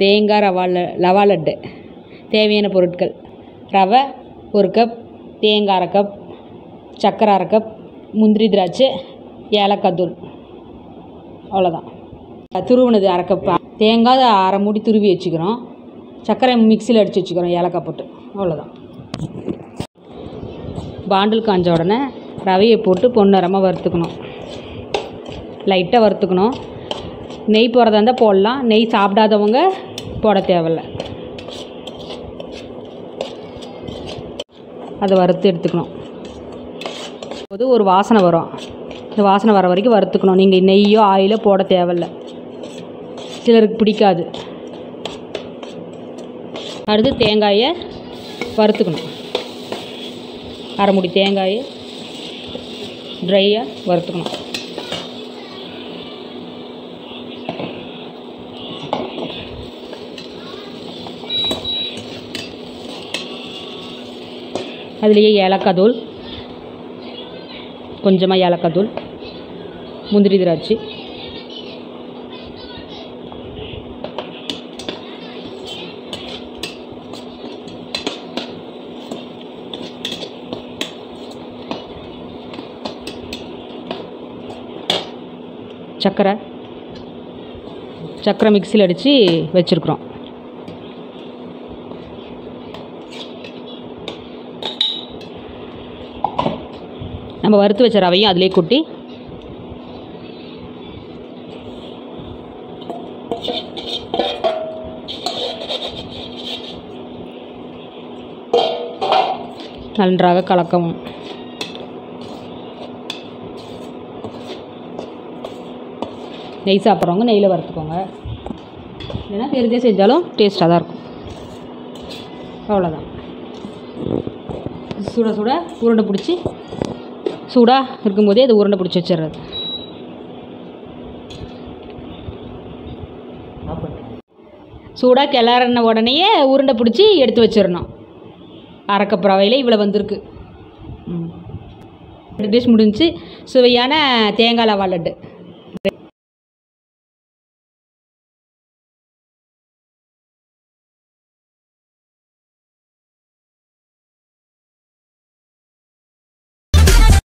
தேங்காய் ரவா லட்டு. தேவையான பொருட்கள்: ரவை 1 கப், தேங்காய் 1/2 கப், சர்க்கரை 1/2 கப், முந்திரி திராட்சை, ஏலக்காய் தூள். அவ்வளோதான். துருவினது 1/2 கப். தேங்காய் 1/2 மூடி துருவி வச்சுக்கிறோம். சர்க்கரை மிக்சியில் அடித்து வச்சுக்கிறோம் ஏலக்காய் போட்டு. அவ்வளோதான். பாண்டில் காஞ்ச உடனே ரவையை போட்டு பொன்னிறமாக வறுத்துக்கணும். லைட்டாக வறுத்துக்கணும். நெய் போடுறதா இருந்தால் போடலாம். நெய் சாப்பிடாதவங்க போட தேவையில்ல. அதை வறுத்து எடுத்துக்கணும். போது ஒரு வாசனை வரும். இந்த வாசனை வர வரைக்கும் வறுத்துக்கணும். நீங்கள் நெய்யோ ஆயிலோ போட தேவையில்ல. சிலருக்கு பிடிக்காது. அடுத்து தேங்காயை வறுத்துக்கணும். 1/2 மூடி தேங்காயை ட்ரையாக வறுத்துக்கணும். அதுலேயே ஏலக்காய் தூள், கொஞ்சமாக ஏலக்காய் தூள், முந்திரி திராட்சை, சர்க்கரை மிக்சியில் அடித்து வச்சுருக்குறோம். நம்ம வறுத்து வச்ச ரவையும் அதிலே கொட்டி நன்றாக கலக்கவும். நெய் சாப்பிட்றவங்க நெய்யில் வறுத்துக்கோங்க. இல்லைன்னா பெருதே செஞ்சாலும் டேஸ்ட்டாக தான் இருக்கும். அவ்வளோதான். சுட சுட உருண்டை பிடிச்சி சூடாக இருக்கும்போதே அது உருண்டை பிடிச்சி வச்சிடுறது. சூடாக கிளறின உடனேயே உருண்டை பிடிச்சி எடுத்து வச்சிடணும். 1/2 கப் ரவையில் இவ்வளோ வந்திருக்கு. டிஷ் முடிஞ்சு சுவையான தேங்காய் ரவா லட்டு.